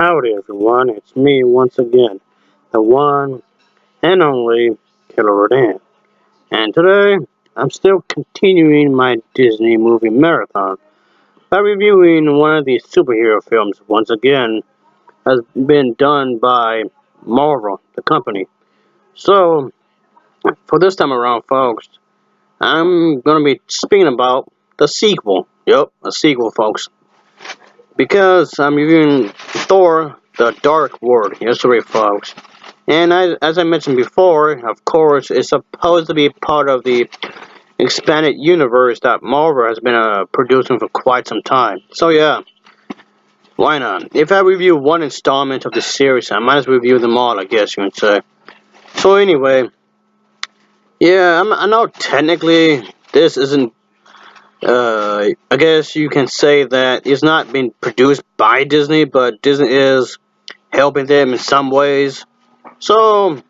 Howdy everyone, it's me once again, the one and only Killer Dan. And today, I'm still continuing my Disney movie marathon by reviewing one of these superhero films once again has been done by Marvel, the company. So, for this time around folks, I'm going to be speaking about the sequel. Yep, a sequel folks. Because I'm reviewing Thor, the Dark World. Yes, right folks. And as I mentioned before, of course, it's supposed to be part of the expanded universe that Marvel has been producing for quite some time. So yeah, why not? If I review one installment of the series, I might as well review them all, I guess you would say. So anyway, yeah, I know technically this isn't. I guess you can say that it's not being produced by Disney, but Disney is helping them in some ways. So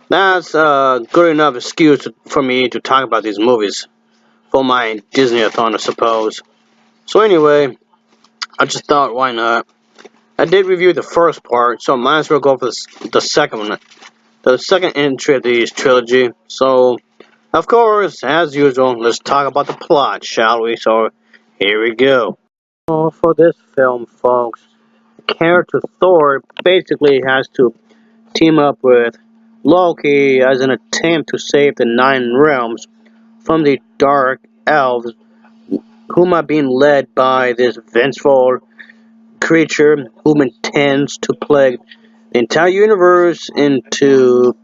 that's a good enough excuse for me to talk about these movies for my Disney-a-thon, I suppose. So anyway, I just thought, why not? I did review the first part, so I might as well go for the second one, the second entry of the trilogy. So, of course, as usual, let's talk about the plot, shall we? So, here we go. So, for this film, folks, the character Thor basically has to team up with Loki as an attempt to save the Nine Realms from the Dark Elves, whom are being led by this vengeful creature whom intends to plague the entire universe into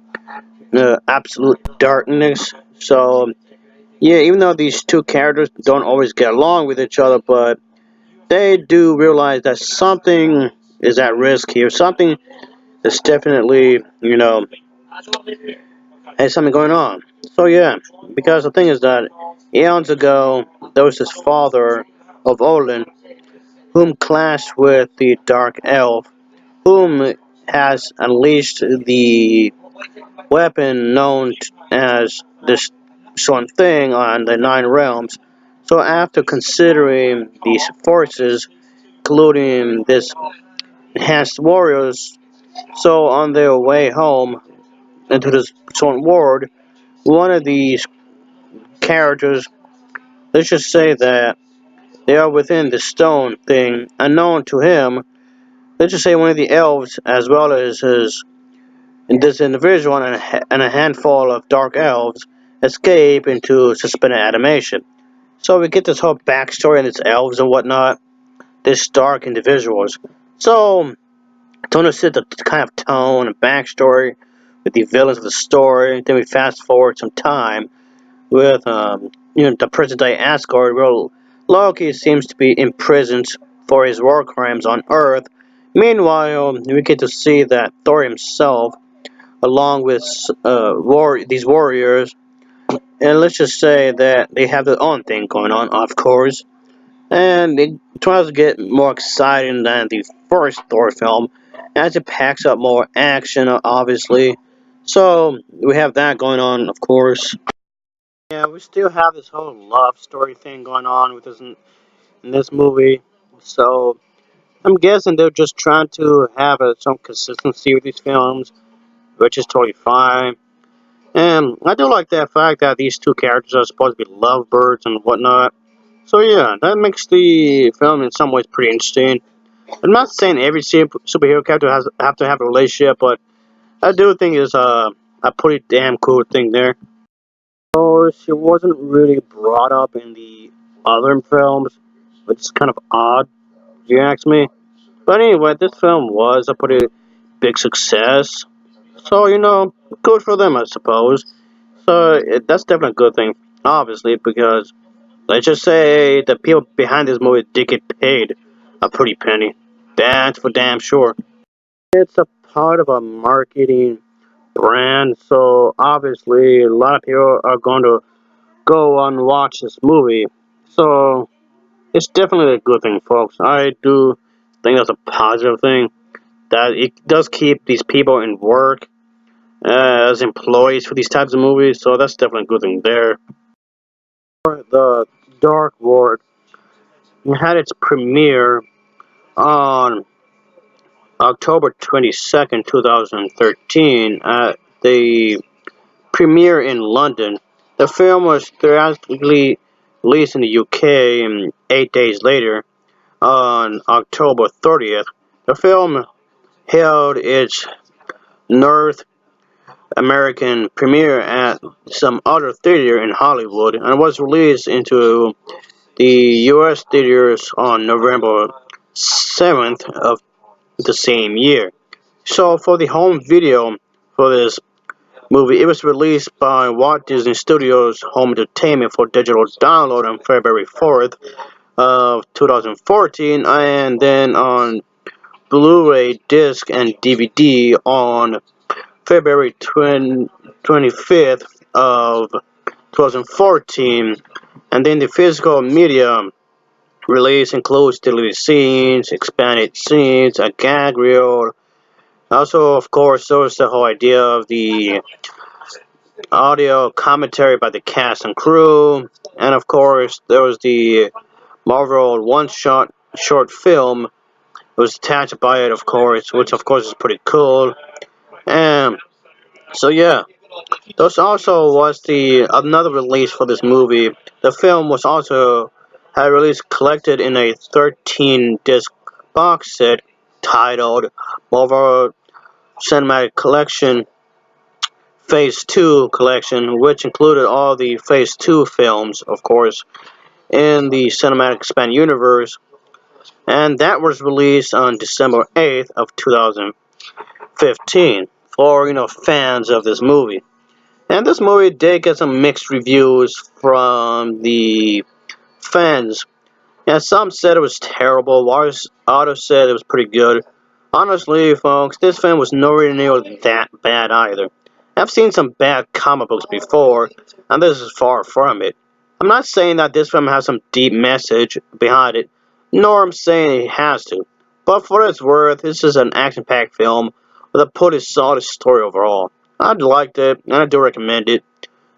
absolute darkness. So, yeah, even though these two characters don't always get along with each other, but they do realize that something is at risk here. Something is definitely, has something going on. So yeah, because the thing is that eons ago, there was this father of Odin whom clashed with the Dark Elf, whom has unleashed the weapon known as this sort of thing on the Nine Realms. So after considering these forces, including this enhanced warriors, so on their way home into this sort of world, one of these characters, let's just say that they are within the stone thing, unknown to him. Let's just say one of the elves, as well as this individual and a handful of dark elves, escape into suspended animation. So we get this whole backstory and its elves and whatnot, this dark individuals. So, to set the kind of tone and backstory with the villains of the story, then we fast forward some time with the present day Asgard, where Loki seems to be imprisoned for his war crimes on Earth. Meanwhile, we get to see that Thor himself, along with these warriors, and let's just say that they have their own thing going on, of course, and it tries to get more exciting than the first Thor film, as it packs up more action, obviously. So we have that going on, of course. Yeah, we still have this whole love story thing going on with this in this movie. So I'm guessing they're just trying to have some consistency with these films, which is totally fine. And I do like that fact that these two characters are supposed to be lovebirds and whatnot. So yeah, that makes the film in some ways pretty interesting. I'm not saying every superhero character has have to have a relationship, but I do think it's a pretty damn cool thing there. So she wasn't really brought up in the other films, which is kind of odd, if you ask me. But anyway, this film was a pretty big success. So, good for them, I suppose. So, that's definitely a good thing, obviously, because let's just say the people behind this movie did get paid a pretty penny. That's for damn sure. It's a part of a marketing brand, so obviously a lot of people are going to go and watch this movie. So it's definitely a good thing, folks. I do think that's a positive thing. That it does keep these people in work as employees for these types of movies. So that's definitely a good thing there. The Dark World had its premiere on October 22nd, 2013, at the premiere in London. The film was theatrically released in the UK 8 days later, on October 30th. The film held its North American premiere at some other theater in Hollywood and was released into the US theaters on November 7th of the same year. So for the home video for this movie, it was released by Walt Disney Studios Home Entertainment for digital download on February 4th of 2014, and then on Blu-ray disc and DVD on February 25th of 2014, and then the physical media release includes deleted scenes, expanded scenes, a gag reel. Also, of course, there was the whole idea of the audio commentary by the cast and crew, and of course, there was the Marvel one-shot short film. It was attached by it, of course, which of course is pretty cool. And so yeah, this also was the another release for this movie. The film was also had released collected in a 13 disc box set titled Marvel Cinematic Collection Phase 2 Collection, which included all the Phase 2 films, of course, in the Cinematic Expand universe, and that was released on December 8th of 2015 for fans of this movie. And this movie did get some mixed reviews from the fans. Yeah, some said it was terrible, while others said it was pretty good. Honestly, folks, this film was nowhere near that bad either. I've seen some bad comic books before, and this is far from it. I'm not saying that this film has some deep message behind it, nor am I saying it has to. But for what it's worth, this is an action-packed film with a pretty solid story overall. I liked it, and I do recommend it.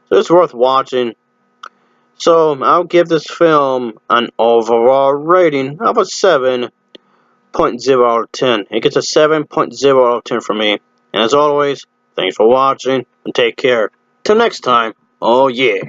So it's worth watching. So I'll give this film an overall rating of a 7.0 out of 10. It gets a 7.0 out of 10 for me. And as always, thanks for watching, and take care. Till next time, oh yeah.